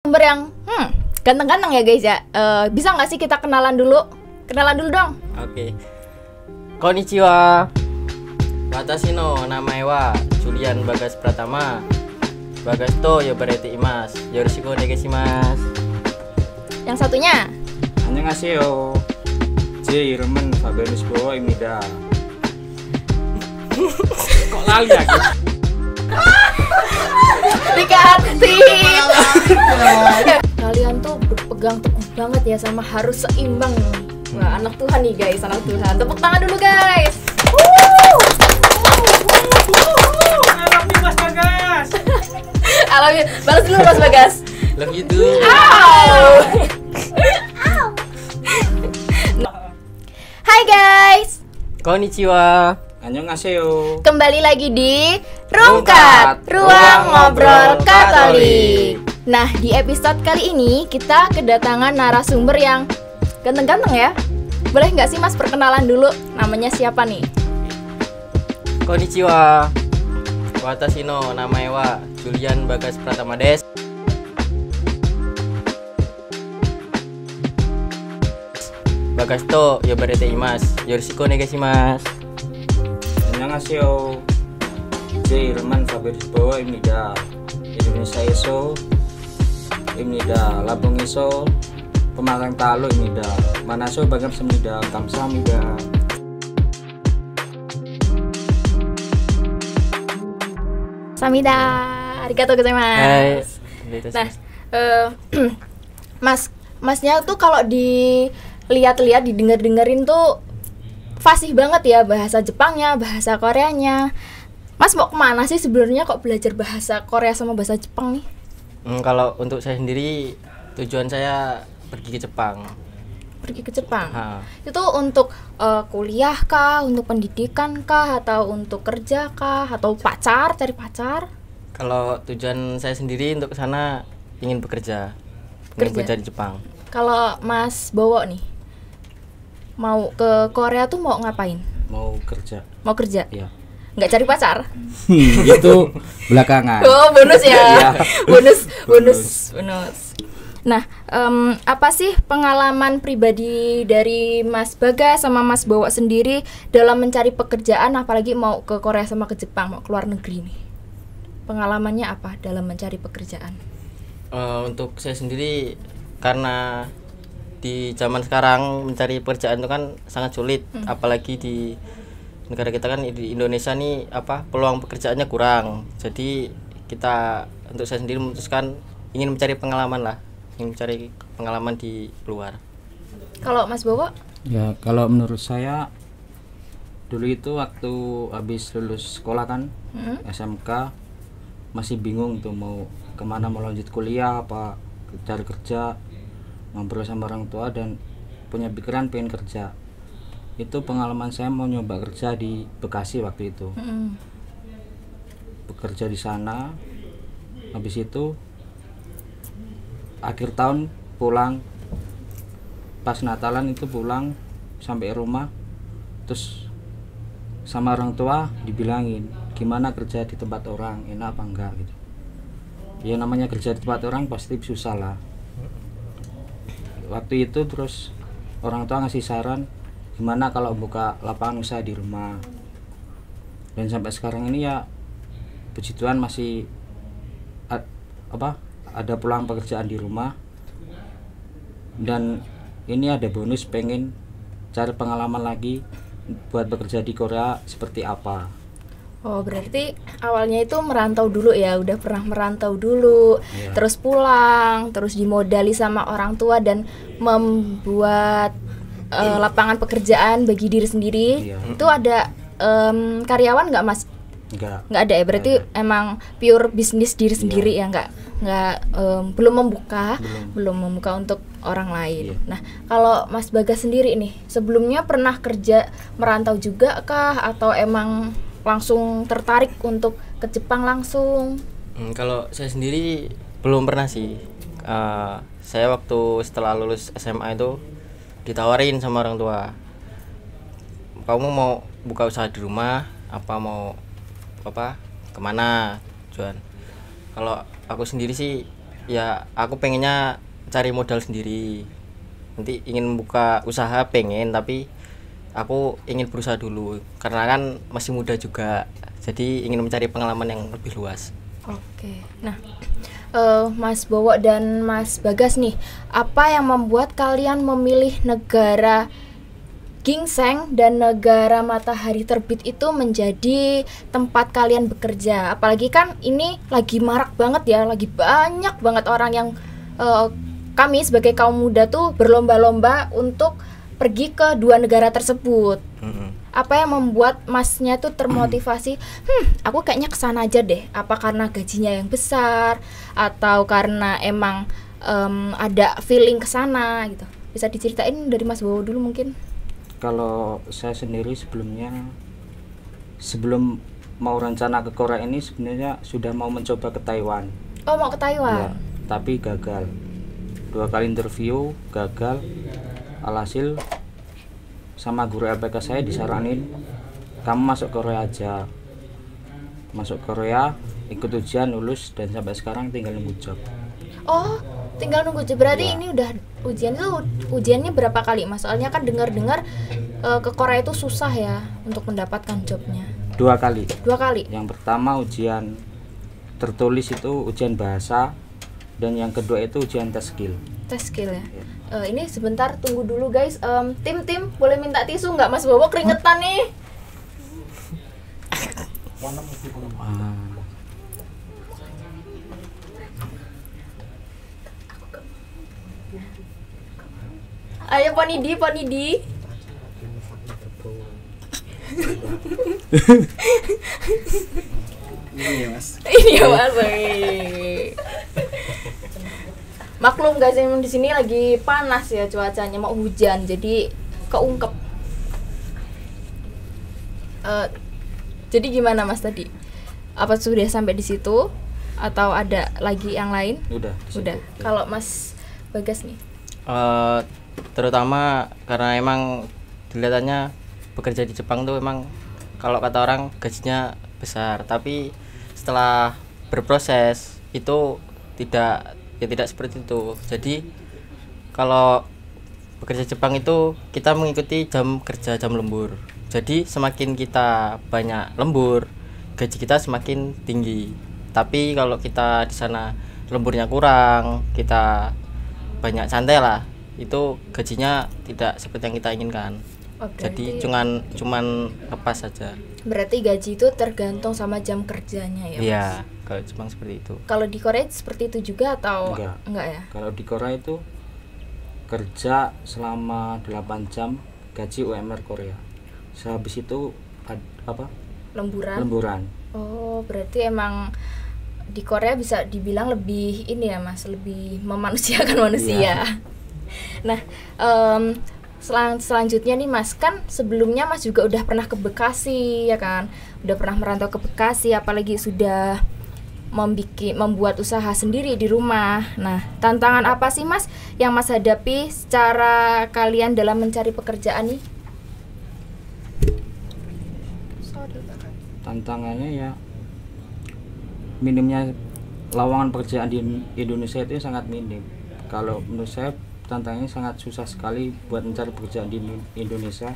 Sumber yang ganteng-ganteng ya guys ya. Bisa nggak sih kita kenalan dulu? Kenalan dulu dong. Oke. Konnichiwa. Watashi no namae wa Julian Bagas Pratama. Bagas to yobarete imasu. Yoroshiku onegaishimasu. Yang satunya? 안녕하세요. 제 이름은 Fabianus Bowoimida. Kok lali aku? Dikatin. Kalian tuh berpegang teguh banget ya sama harus seimbang. Wah, anak Tuhan nih guys, anak Tuhan. Tepuk tangan dulu guys. I love you Mas Bagas. Alami, balas dulu Mas Bagas. Love you too. Hai guys, Konnichiwa. 안녕하세요. kembali lagi di Rungkat, Ruang Ngobrol Katolik. Nah, di episode kali ini kita kedatangan narasumber yang ganteng-ganteng ya. Boleh nggak sih Mas perkenalan dulu, namanya siapa nih? Konnichiwa. Watashi no namae wa Julian Bagas Pratama des. Bagas to yobarete imasu. Yoroshiku onegaishimasu. 안녕하세요. 제 이름은 Fabianus Bowoimida. Indonesia에서 입니다. 라봉에서 Pemalang Taluk입니다. 만나서 반갑습니다. 감사합니다. Samida, arigatou Hai. gozaimasu. Nah, masnya tuh kalau dilihat-lihat, didengar-dengerin tuh fasih banget ya bahasa Jepangnya, bahasa Koreanya. Mas mau kemana sih sebenarnya kok belajar bahasa Korea sama bahasa Jepang nih? Kalau untuk saya sendiri tujuan saya pergi ke Jepang. Pergi ke Jepang. Ha. Itu untuk kuliah kah, untuk pendidikan kah, atau untuk kerja kah, atau pacar, cari pacar? Kalau tujuan saya sendiri untuk ke sana ingin bekerja. Ingin bekerja di Jepang. Kalau Mas Bowo nih mau ke Korea tuh mau ngapain? Mau kerja. Mau kerja? Iya. Nggak cari pacar? Itu belakangan. Oh, bonus ya. Iya. bonus. Nah, apa sih pengalaman pribadi dari Mas Bagas sama Mas Bowo sendiri dalam mencari pekerjaan, apalagi mau ke Korea sama ke Jepang, mau keluar negeri nih? Pengalamannya apa dalam mencari pekerjaan? Untuk saya sendiri, karena di zaman sekarang mencari pekerjaan itu kan sangat sulit, apalagi di negara kita kan di Indonesia nih peluang pekerjaannya kurang. Jadi untuk saya sendiri memutuskan ingin mencari pengalaman lah, ingin mencari pengalaman di luar. Kalau Mas Bowo? Ya, kalau menurut saya dulu itu waktu habis lulus sekolah kan, SMK, masih bingung tuh mau kemana, mau lanjut kuliah apa cari kerja, ngobrol sama orang tua dan punya pikiran pengen kerja. Itu pengalaman saya mau nyoba kerja di Bekasi waktu itu. Bekerja di sana, habis itu akhir tahun pulang, pas Natalan itu pulang sampai rumah, terus sama orang tua dibilangin gimana kerja di tempat orang, enak apa enggak gitu. Ya namanya kerja di tempat orang pasti susah lah. Waktu itu terus orang tua ngasih saran gimana kalau buka lapangan usaha di rumah. Dan sampai sekarang ini ya puji Tuhan masih ada peluang pekerjaan di rumah. Dan ini ada bonus pengen cari pengalaman lagi buat bekerja di Korea seperti apa. Oh, berarti awalnya itu merantau dulu ya, udah pernah merantau dulu, terus pulang, terus dimodali sama orang tua dan membuat lapangan pekerjaan bagi diri sendiri. Itu ada karyawan nggak Mas? Nggak ada ya, berarti emang pure bisnis diri sendiri ya, belum membuka untuk orang lain. Nah, kalau Mas Bagas sendiri nih, sebelumnya pernah kerja merantau juga kah, atau emang langsung tertarik untuk ke Jepang langsung? Kalau saya sendiri belum pernah sih. Saya waktu setelah lulus SMA itu ditawarin sama orang tua, kamu mau buka usaha di rumah apa mau kemana tujuan. Kalau aku sendiri sih ya aku pengennya cari modal sendiri. Nanti ingin buka usaha pengen, tapi aku ingin berusaha dulu karena kan masih muda juga. Jadi ingin mencari pengalaman yang lebih luas. Oke. Nah, Mas Bowo dan Mas Bagas nih, apa yang membuat kalian memilih negara gingseng dan negara matahari terbit itu menjadi tempat kalian bekerja? Apalagi kan ini lagi marak banget ya, lagi banyak banget orang yang kami sebagai kaum muda tuh berlomba-lomba untuk pergi ke dua negara tersebut. Apa yang membuat masnya tuh termotivasi, aku kayaknya kesana aja deh? Apa karena gajinya yang besar, atau karena emang ada feeling kesana gitu? Bisa diceritain dari Mas Bowo dulu mungkin. Kalau saya sendiri sebelum mau rencana ke Korea ini sebenarnya sudah mau mencoba ke Taiwan. Oh, mau ke Taiwan? Ya, tapi gagal. 2 kali interview gagal. Alhasil sama guru LPK saya disaranin, kamu masuk Korea aja. Masuk Korea, ikut ujian, lulus, dan sampai sekarang tinggal nunggu job. Oh, tinggal nunggu job. Berarti Ya. ini udah ujiannya berapa kali Mas? Soalnya kan dengar-dengar ke Korea itu susah ya untuk mendapatkan jobnya. 2 kali. 2 kali? Yang pertama ujian tertulis itu ujian bahasa, dan yang kedua itu ujian tes skill. Tes skill ya. Ini sebentar, tunggu dulu guys. Tim boleh minta tisu nggak Mas Bowo, keringetan nih. Ayo Ponidi. Ini ya Mas. Ini ya Mas. Maklum guys, emang di sini lagi panas ya cuacanya, mau hujan, jadi keungkep. Jadi gimana Mas tadi? Apa sudah sampai di situ atau ada lagi yang lain? Udah. di situ. Udah. Kalau Mas Bagas nih? Terutama karena emang kelihatannya bekerja di Jepang tuh emang kalau kata orang gajinya besar, tapi setelah berproses itu tidak seperti itu. Jadi kalau bekerja Jepang itu kita mengikuti jam kerja, jam lembur. Jadi semakin kita banyak lembur, gaji kita semakin tinggi. Tapi kalau kita di sana lemburnya kurang, kita banyak santai lah, itu gajinya tidak seperti yang kita inginkan. Jadi cuman lepas saja. Berarti gaji itu tergantung sama jam kerjanya ya Mas? Iya, kalau Jepang seperti itu. Kalau di Korea seperti itu juga atau enggak ya? Kalau di Korea itu kerja selama 8 jam, gaji UMR Korea. Sehabis itu lemburan. Oh, berarti emang di Korea bisa dibilang lebih ini ya Mas, lebih memanusiakan manusia. Nah, selanjutnya nih Mas, kan sebelumnya Mas juga udah pernah ke Bekasi ya kan, udah pernah merantau ke Bekasi, apalagi sudah membuat usaha sendiri di rumah. Nah, tantangan apa sih Mas yang Mas hadapi secara kalian dalam mencari pekerjaan nih? Tantangannya ya minimnya lowongan pekerjaan di Indonesia itu sangat minim. Kalau menurut saya tantangannya sangat susah sekali buat mencari pekerjaan di Indonesia.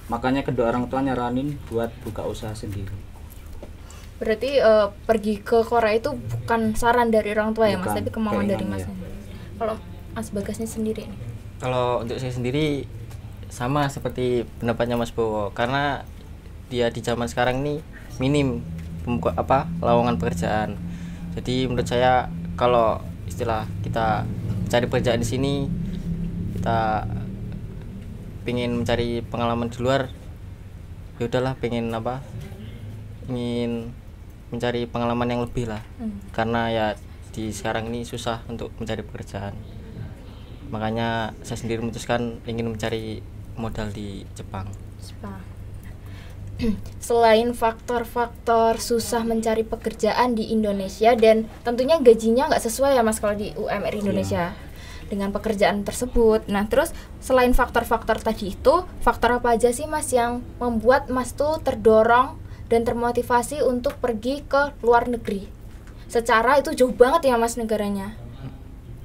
Makanya kedua orang tua nyaranin buat buka usaha sendiri. Berarti pergi ke Korea itu bukan saran dari orang tua ya Mas, tapi kemauan dari Mas. Kalau Mas Bagasnya sendiri nih? Kalau untuk saya sendiri sama seperti pendapatnya Mas Bowo, karena dia di zaman sekarang ini minim lowongan pekerjaan. Jadi menurut saya kalau istilah kita cari pekerjaan di sini, kita pengen mencari pengalaman di luar, ya udahlah ingin mencari pengalaman yang lebih lah. Karena ya di sekarang ini susah untuk mencari pekerjaan. Makanya saya sendiri memutuskan ingin mencari modal di Jepang. Selain faktor-faktor susah mencari pekerjaan di Indonesia dan tentunya gajinya nggak sesuai ya Mas kalau di UMR Indonesia dengan pekerjaan tersebut. Nah terus selain faktor-faktor tadi itu, faktor apa aja sih Mas yang membuat Mas tuh terdorong dan termotivasi untuk pergi ke luar negeri? Secara itu jauh banget ya Mas negaranya.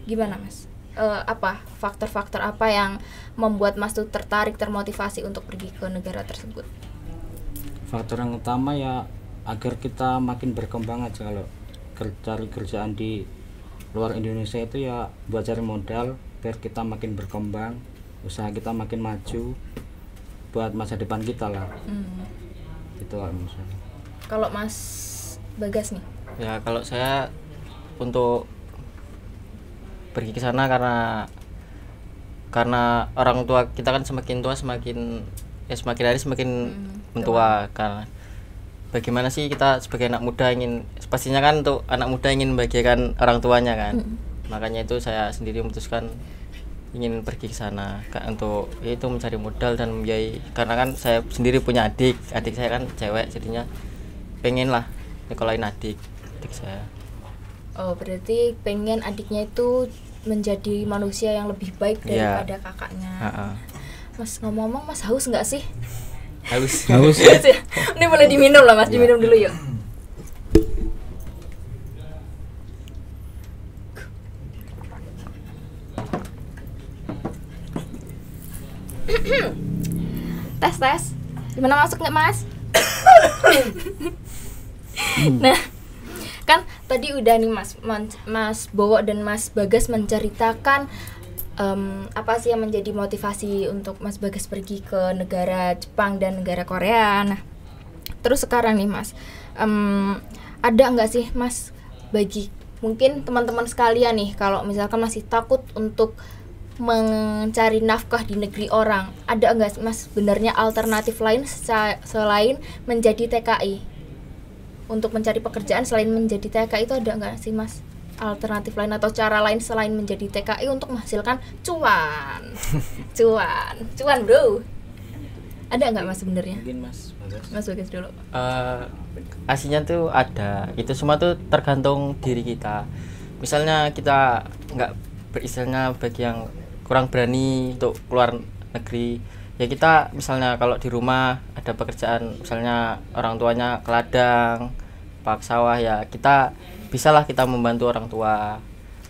Gimana Mas? Apa faktor-faktor apa yang membuat Mas tuh tertarik, termotivasi untuk pergi ke negara tersebut? Faktor yang utama ya agar kita makin berkembang aja. Kalau cari kerjaan di luar Indonesia itu ya buat cari modal biar kita makin berkembang, usaha kita makin maju buat masa depan kita lah. Itu lah misalnya. Kalau Mas Bagas nih? Ya kalau saya untuk pergi ke sana karena orang tua kita kan semakin tua semakin hari semakin mentua. Karena bagaimana sih kita sebagai anak muda pastinya kan untuk anak muda ingin membahagiakan orang tuanya kan. Makanya itu saya sendiri memutuskan ingin pergi ke sana untuk itu mencari modal dan membiayai, karena kan saya sendiri punya adik saya kan cewek, jadinya pengen lah nyekolahin adik saya. Oh, berarti pengen adiknya itu menjadi manusia yang lebih baik daripada kakaknya. Mas, ngomong-ngomong Mas haus nggak sih? Haus. Ini boleh diminum lah Mas, diminum dulu yuk. Tes. Gimana masuknya Mas? Nah, kan tadi udah nih Mas Bowo dan Mas Bagas menceritakan apa sih yang menjadi motivasi untuk Mas Bagas pergi ke negara Jepang dan negara Korea. Nah, terus sekarang nih Mas, ada nggak sih Mas bagi mungkin teman-teman sekalian nih, kalau misalkan masih takut untuk mencari nafkah di negeri orang, ada nggak Mas sebenarnya alternatif lain selain menjadi TKI? Untuk mencari pekerjaan selain menjadi TKI itu ada nggak sih Mas alternatif lain atau cara lain selain menjadi TKI untuk menghasilkan cuan bro? Ada nggak Mas sebenarnya? Mungkin Mas Bagas dulu. Aslinya tuh ada, itu semua tuh tergantung diri kita. Misalnya kita nggak beristilahnya bagi yang kurang berani untuk keluar negeri, ya kita misalnya kalau di rumah ada pekerjaan, misalnya orang tuanya ke ladang, pak sawah, ya kita bisalah kita membantu orang tua.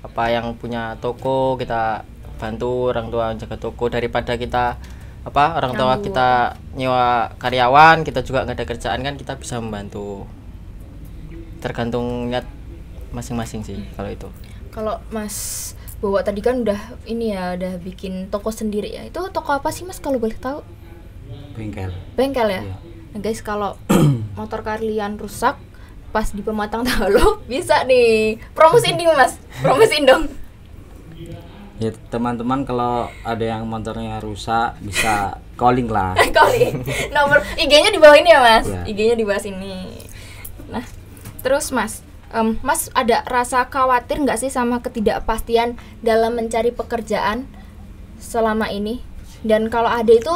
Apa yang punya toko kita bantu orang tua jaga toko, daripada kita orang tua kita nyewa karyawan, kita juga nggak ada kerjaan kan, kita bisa membantu. Tergantung niat masing-masing sih kalau itu. Kalau Mas Bowo tadi kan udah bikin toko sendiri ya. Itu toko apa sih Mas kalau boleh tahu? Bengkel ya? Iya. Nah guys, kalau motor kalian rusak pas di pematang tahu bisa nih promosiin nih Mas, promosiin dong. Ya teman-teman, kalau ada yang motornya rusak bisa calling lah. Calling. Nomor IG-nya di bawah ini ya Mas. Ya. IG-nya di bawah sini. Nah, terus Mas, Mas ada rasa khawatir nggak sih sama ketidakpastian dalam mencari pekerjaan selama ini? Dan kalau ada itu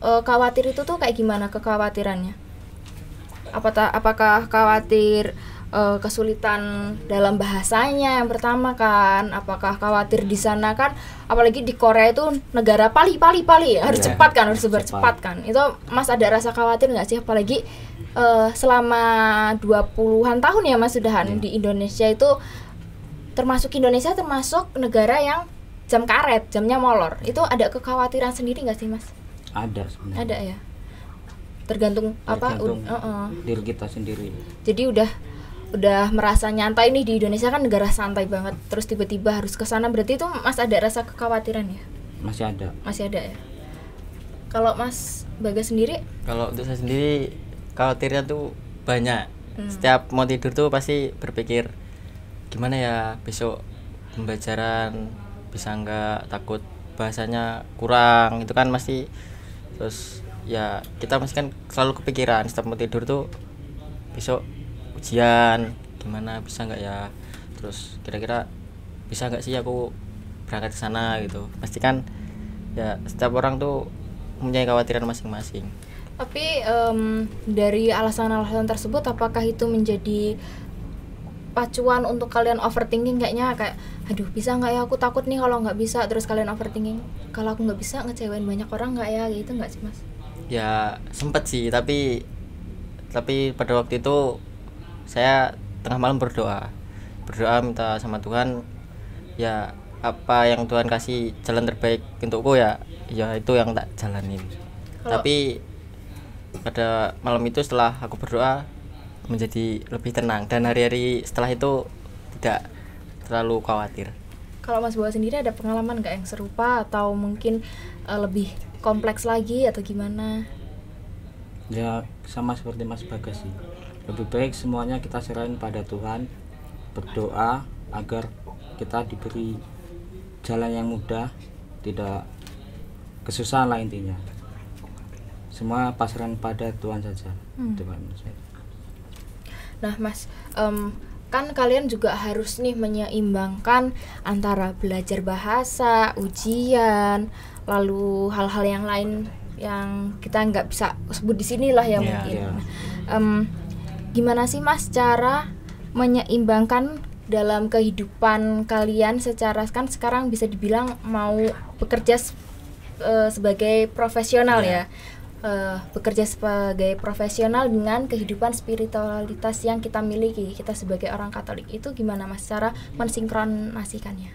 khawatir itu tuh kayak gimana kekhawatirannya? Apakah khawatir kesulitan dalam bahasanya yang pertama kan? Apakah khawatir di sana kan? Apalagi di Korea itu negara pali ya, harus cepat kan, harus cepat kan. Itu Mas ada rasa khawatir nggak sih? Apalagi selama 20-an tahun ya Mas sudahan di Indonesia itu, termasuk negara yang jam karet, jamnya molor. Itu ada kekhawatiran sendiri nggak sih Mas? Ada sebenarnya. Ada ya. Tergantung diri kita sendiri. Jadi udah merasa nyantai nih di Indonesia kan negara santai banget. Terus tiba-tiba harus ke sana, berarti itu Mas ada rasa kekhawatiran ya? Masih ada ya. Kalau Mas Bagas sendiri? Kalau untuk saya sendiri khawatirnya tuh banyak. Setiap mau tidur tuh pasti berpikir gimana ya besok pembelajaran, bisa nggak, takut bahasanya kurang, itu kan masih. Terus ya kita masih kan selalu kepikiran setiap mau tidur tuh besok ujian gimana, bisa nggak ya, terus kira-kira bisa nggak sih aku berangkat ke sana gitu. Pasti kan ya setiap orang tuh mempunyai kekhawatiran masing-masing. Tapi dari alasan-alasan tersebut, apakah itu menjadi pacuan untuk kalian overthinking, kayak aduh bisa nggak ya, aku takut nih kalau nggak bisa, terus kalian overthinking kalau aku nggak bisa ngecewain banyak orang nggak ya, gitu nggak sih Mas? Ya sempet sih, tapi pada waktu itu saya tengah malam berdoa minta sama Tuhan, ya apa yang Tuhan kasih jalan terbaik untukku ya itu yang tak jalanin. Tapi pada malam itu setelah aku berdoa menjadi lebih tenang, dan hari-hari setelah itu tidak terlalu khawatir. Kalau Mas Bowo sendiri ada pengalaman nggak yang serupa atau mungkin lebih kompleks lagi atau gimana? Ya sama seperti Mas Bagas sih, lebih baik semuanya kita serahin pada Tuhan, berdoa agar kita diberi jalan yang mudah, tidak kesusahan lah intinya. Semua pasrah pada Tuhan saja. Nah Mas, kan kalian juga harus nih menyeimbangkan antara belajar bahasa, ujian, lalu hal-hal yang lain yang kita nggak bisa sebut di sini lah ya mungkin. Gimana sih Mas cara menyeimbangkan dalam kehidupan kalian secara kan sekarang bisa dibilang mau bekerja sebagai profesional ya. Bekerja sebagai profesional dengan kehidupan spiritualitas yang kita miliki, kita sebagai orang Katolik, itu gimana Mas cara mensinkronasikannya?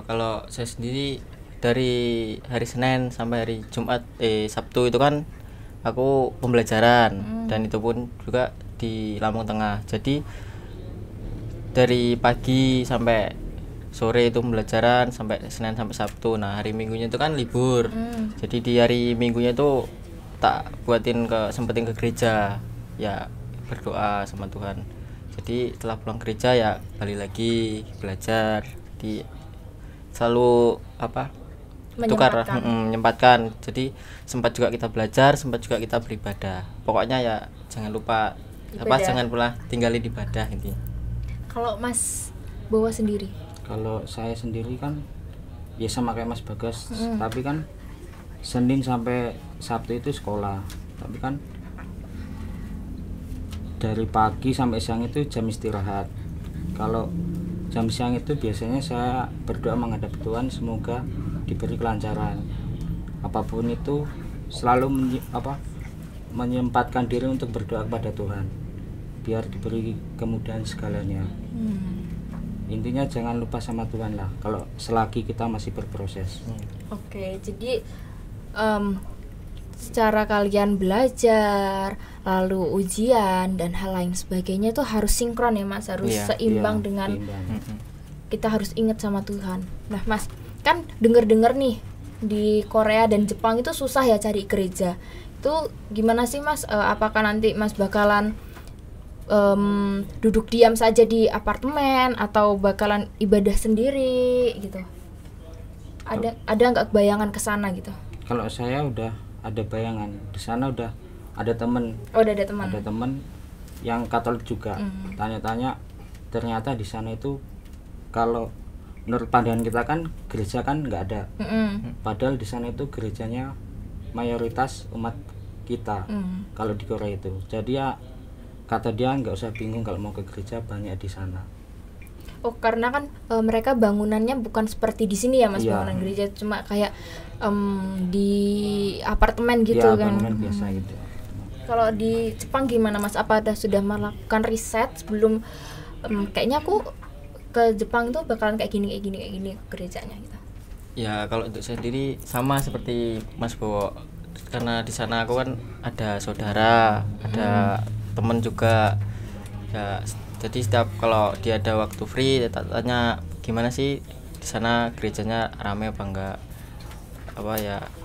Kalau saya sendiri dari hari Senin sampai hari Jumat Sabtu itu kan aku pembelajaran, dan itu pun juga di Lampung Tengah. Jadi dari pagi sampai sore itu pembelajaran sampai Senin sampai Sabtu. Nah hari Minggunya itu kan libur. Jadi di hari Minggunya itu tak sempetin ke gereja ya, berdoa sama Tuhan. Jadi setelah pulang gereja ya balik lagi belajar, selalu menyempatkan. Jadi sempat juga kita belajar, sempat juga kita beribadah. Pokoknya ya jangan lupa jangan pula tinggalin ibadah intinya. Kalau Mas Bowo sendiri? Kalau saya sendiri kan ya sama kayak Mas Bagas, tapi kan Senin sampai Sabtu itu sekolah, tapi kan dari pagi sampai siang itu jam istirahat. Kalau jam siang itu biasanya saya berdoa menghadap Tuhan, semoga diberi kelancaran apapun itu, selalu menyempatkan diri untuk berdoa kepada Tuhan biar diberi kemudahan segalanya. Intinya jangan lupa sama Tuhan lah kalau selagi kita masih berproses. Oke, jadi secara kalian belajar, lalu ujian dan hal lain sebagainya itu harus sinkron ya Mas, harus seimbang dengan kita harus ingat sama Tuhan. Nah Mas, kan denger nih di Korea dan Jepang itu susah ya cari gereja. Itu gimana sih Mas? Apakah nanti Mas bakalan duduk diam saja di apartemen atau bakalan ibadah sendiri gitu? Ada nggak bayangan ke sana gitu? Kalau saya udah ada bayangan, di sana udah ada temen. Udah ada teman. Ada temen yang Katolik juga. Tanya-tanya, ternyata di sana itu kalau menurut pandangan kita kan gereja kan nggak ada. Padahal di sana itu gerejanya mayoritas umat kita. Kalau di Korea itu. Jadi ya kata dia nggak usah bingung kalau mau ke gereja, banyak di sana. Oh, karena kan mereka bangunannya bukan seperti di sini ya Mas, bangunan gereja cuma kayak di apartemen gitu ya, kan. Bangunan biasa gitu. Kalau di Jepang gimana Mas? Apa sudah melakukan riset sebelum kayaknya aku ke Jepang itu bakalan kayak gini gerejanya gitu? Ya kalau untuk saya sendiri sama seperti Mas Bowo, karena di sana aku kan ada saudara, ada teman juga ya. Jadi setiap kalau dia ada waktu free, tanya gimana sih di sana gerejanya rame apa enggak,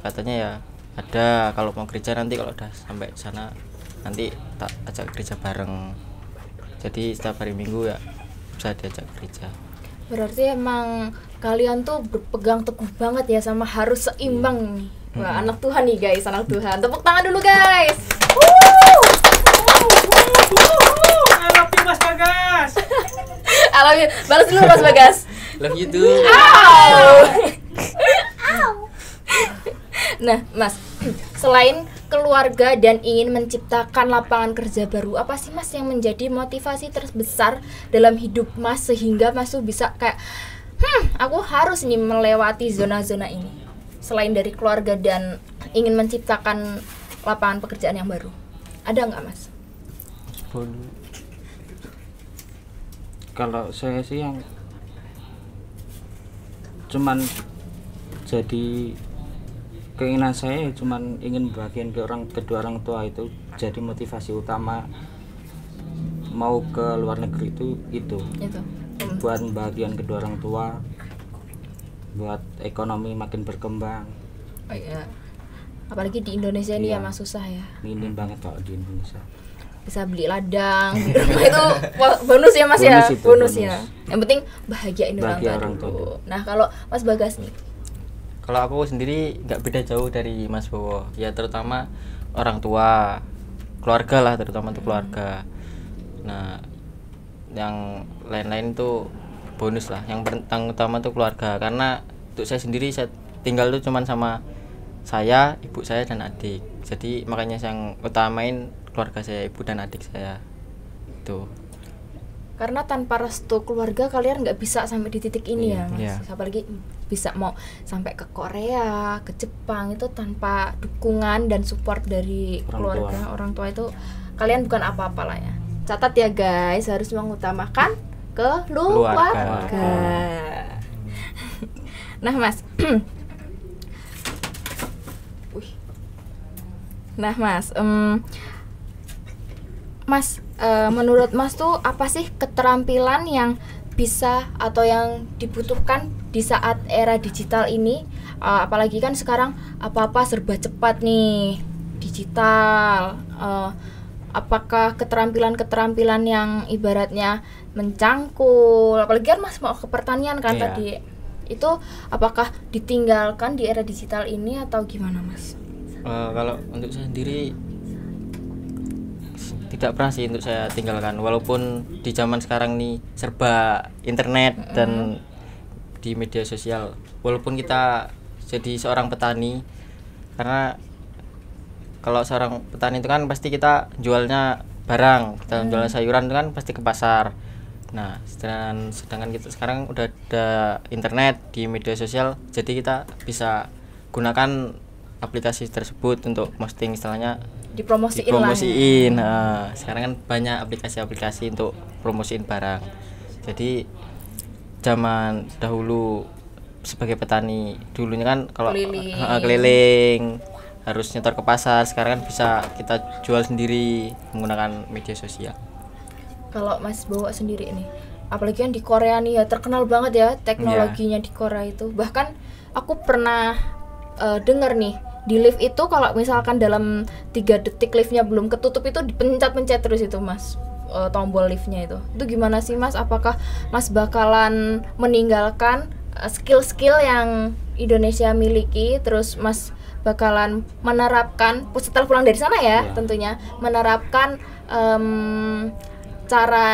katanya ya ada. Kalau mau gereja nanti kalau udah sampai sana nanti tak ajak gereja bareng. Jadi setiap hari Minggu ya bisa diajak gereja. Berarti emang kalian tuh berpegang teguh banget ya sama harus seimbang nih. Wah, anak Tuhan nih guys, anak Tuhan. Tepuk tangan dulu guys. Mas Bagas. I love you. Balas dulu Mas Bagas. Love you too. Nah, Mas, selain keluarga dan ingin menciptakan lapangan kerja baru, apa sih Mas yang menjadi motivasi terbesar dalam hidup Mas sehingga Mas tuh bisa kayak aku harus nih melewati zona-zona ini? Selain dari keluarga dan ingin menciptakan lapangan pekerjaan yang baru. Ada nggak Mas? Kalau saya sih yang cuman jadi keinginan saya cuman ingin bagian kedua orang tua itu jadi motivasi utama mau ke luar negeri itu buat bagian kedua orang tua, buat ekonomi makin berkembang. Oh iya. Apalagi di Indonesia ini Iya. ya Mas susah ya. Minim banget kalau di Indonesia. Bisa beli ladang di rumah itu bonus ya Mas ya. Bonus itu, Bonus bonus. ya. Yang penting bahagiain Bahagia orang orang tua tua. dulu. Nah, kalau Mas Bagas nih. Kalau aku sendiri nggak beda jauh dari Mas Bowo, ya terutama orang tua, keluarga lah, terutama untuk keluarga. Nah, yang lain-lain itu bonus lah. Yang utama itu keluarga, karena untuk saya sendiri saya tinggal tuh cuman sama saya, ibu saya dan adik. Jadi makanya saya yang utamain keluarga saya, ibu dan adik saya. Itu. Karena tanpa restu keluarga kalian nggak bisa sampai di titik ini ya Mas. Iya. Apalagi bisa mau sampai ke Korea, ke Jepang itu tanpa dukungan dan support dari keluarga, orang tua itu kalian bukan apa-apa lah ya. Catat ya guys, harus mengutamakan keluarga. Nah Mas, nah Mas, Mas, menurut Mas tuh apa sih keterampilan yang bisa atau yang dibutuhkan di saat era digital ini? Apalagi kan sekarang apa-apa serba cepat nih, digital. Apakah keterampilan-keterampilan yang ibaratnya mencangkul, apalagi kan Mas mau ke pertanian kan Iya. tadi, itu apakah ditinggalkan di era digital ini atau gimana Mas? Kalau untuk saya sendiri tidak pernah sih untuk saya tinggalkan, walaupun di zaman sekarang nih serba internet dan di media sosial, walaupun kita jadi seorang petani, karena kalau seorang petani itu kan pasti kita jualnya barang, kita jualnya sayuran itu kan pasti ke pasar. Nah, sedangkan kita sekarang udah ada internet di media sosial, jadi kita bisa gunakan aplikasi tersebut untuk posting, istilahnya dipromosiin. Nah, sekarang kan banyak aplikasi-aplikasi untuk promosiin barang. Jadi zaman dahulu sebagai petani dulunya kan kalau keliling harus nyetor ke pasar, sekarang kan bisa kita jual sendiri menggunakan media sosial. Kalau Mas bawa sendiri nih, apalagi kan di Korea nih ya terkenal banget ya teknologinya di Korea itu. Bahkan aku pernah dengar nih di lift itu kalau misalkan dalam 3 detik liftnya belum ketutup itu dipencet-pencet terus itu Mas, tombol liftnya itu. Itu gimana sih Mas? Apakah Mas bakalan meninggalkan skill-skill yang Indonesia miliki, terus Mas bakalan menerapkan setelah pulang dari sana ya, tentunya menerapkan cara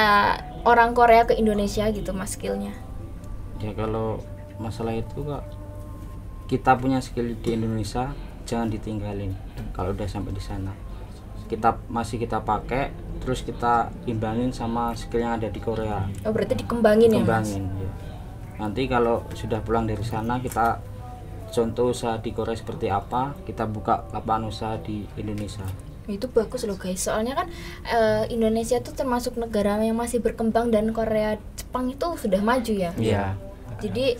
orang Korea ke Indonesia gitu Mas skillnya? Ya kalau masalah itu kak, kita punya skill di Indonesia jangan ditinggalin. Kalau udah sampai di sana kita pakai, terus kita imbangin sama skill yang ada di Korea. Oh berarti dikembangin ya Mas? Ya. Nanti kalau sudah pulang dari sana, kita contoh usaha di Korea seperti apa, kita buka lapangan usaha di Indonesia. Itu bagus loh guys, soalnya kan Indonesia tuh termasuk negara yang masih berkembang dan Korea, Jepang itu sudah maju ya. Iya. Jadi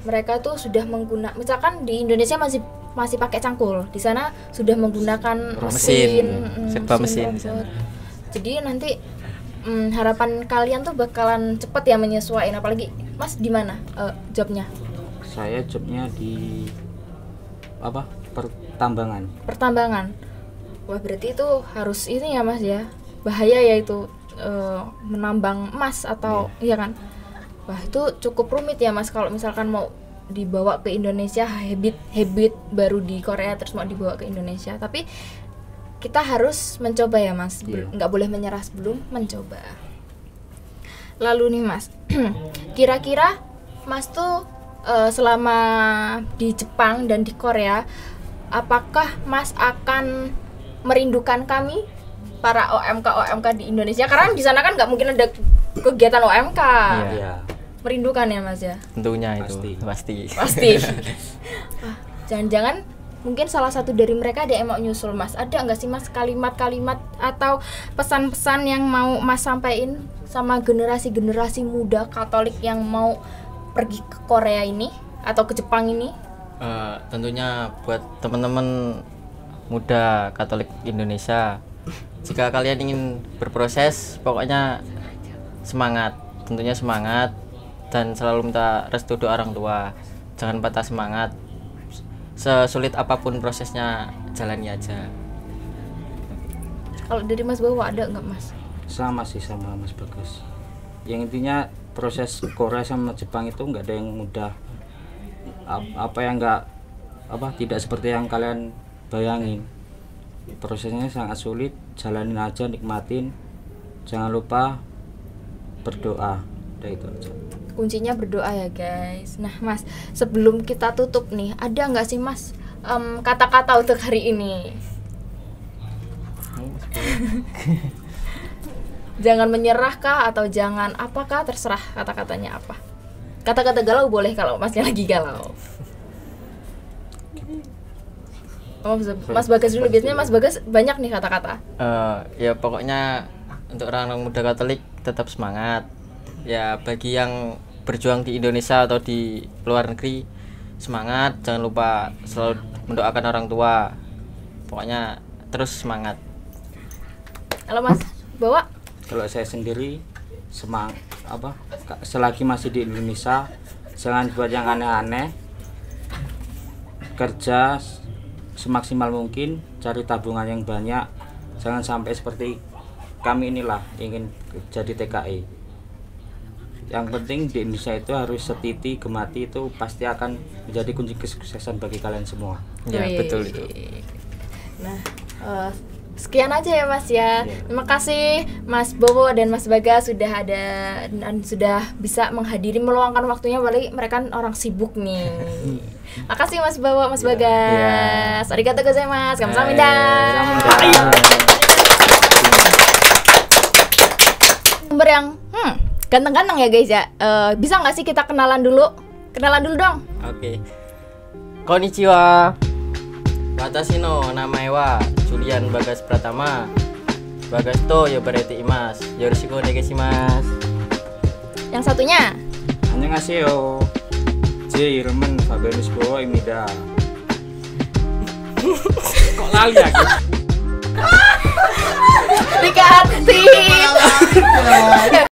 mereka tuh sudah menggunakan, misalkan di Indonesia masih pakai cangkul, di sana sudah menggunakan serba mesin. robot. Jadi nanti harapan kalian tuh bakalan cepet ya menyesuaikan. Apalagi Mas di mana jobnya? Saya jobnya di pertambangan. Pertambangan. Wah berarti itu harus ini ya Mas ya, bahaya ya itu menambang emas atau iya kan? Wah itu cukup rumit ya Mas kalau misalkan mau dibawa ke Indonesia, habit baru di Korea terus mau dibawa ke Indonesia. Tapi kita harus mencoba ya Mas, nggak boleh menyerah sebelum mencoba. Lalu nih Mas, kira-kira Mas tuh selama di Jepang dan di Korea, apakah Mas akan merindukan kami para OMK di Indonesia? Karena di sana kan nggak mungkin ada kegiatan OMK. Iya. Merindukan ya Mas ya? Tentunya itu pasti. Wah, jangan-jangan mungkin salah satu dari mereka ada yang mau nyusul Mas. Ada nggak sih Mas kalimat-kalimat atau pesan-pesan yang mau Mas sampaikan sama generasi-generasi muda Katolik yang mau pergi ke Korea ini? atau ke Jepang ini? Tentunya buat teman-teman muda Katolik Indonesia, jika kalian ingin berproses, pokoknya semangat, tentunya semangat, dan selalu minta restu doa orang tua. Jangan patah semangat, sesulit apapun prosesnya, jalani aja. Kalau dari Mas Bawa ada nggak Mas? Sama sih sama Mas Bagas. Yang intinya proses Korea sama Jepang itu nggak ada yang mudah. Apa yang tidak seperti yang kalian bayangin. Prosesnya sangat sulit, jalanin aja, nikmatin. Jangan lupa berdoa. Udah itu aja. Kuncinya berdoa ya guys. Nah Mas, sebelum kita tutup nih, ada nggak sih Mas kata-kata untuk hari ini? Jangan menyerah kah atau jangan apakah, terserah kata-katanya apa. Kata-kata galau boleh kalau Masnya lagi galau. Mas Bagas dulu, biasanya Mas Bagas banyak nih kata-kata. Ya pokoknya untuk orang muda Katolik tetap semangat. Ya bagi yang berjuang di Indonesia atau di luar negeri, semangat, jangan lupa selalu mendoakan orang tua. Pokoknya terus semangat. Kalau Mas Bawa? Kalau saya sendiri selagi masih di Indonesia, jangan buat yang aneh-aneh. Kerja semaksimal mungkin, cari tabungan yang banyak. Jangan sampai seperti kami inilah ingin jadi TKI. Yang penting di Indonesia itu harus setiti, gemati, itu pasti akan menjadi kunci kesuksesan bagi kalian semua. Ya betul itu. Nah, sekian aja ya Mas ya. Terima kasih Mas Bowo dan Mas Bagas sudah ada dan sudah bisa menghadiri, meluangkan waktunya, balik mereka orang sibuk nih. Makasih Mas Bowo, Mas Bagas. Arigatou gozaimasu. Kamsahamnida. Nomor yang ganteng-ganteng ya guys ya. Bisa nggak sih kita kenalan dulu? Kenalan dulu dong. Oke. Konnichiwa. Watashi no namae wa Julian Bagas Pratama. Bagas to yobarete imasu. Yoroshiku onegaishimasu. Yang satunya? Annyeonghaseyo. J. Irman Fabianus Bowo Imida. Kok lali aku? Dikat.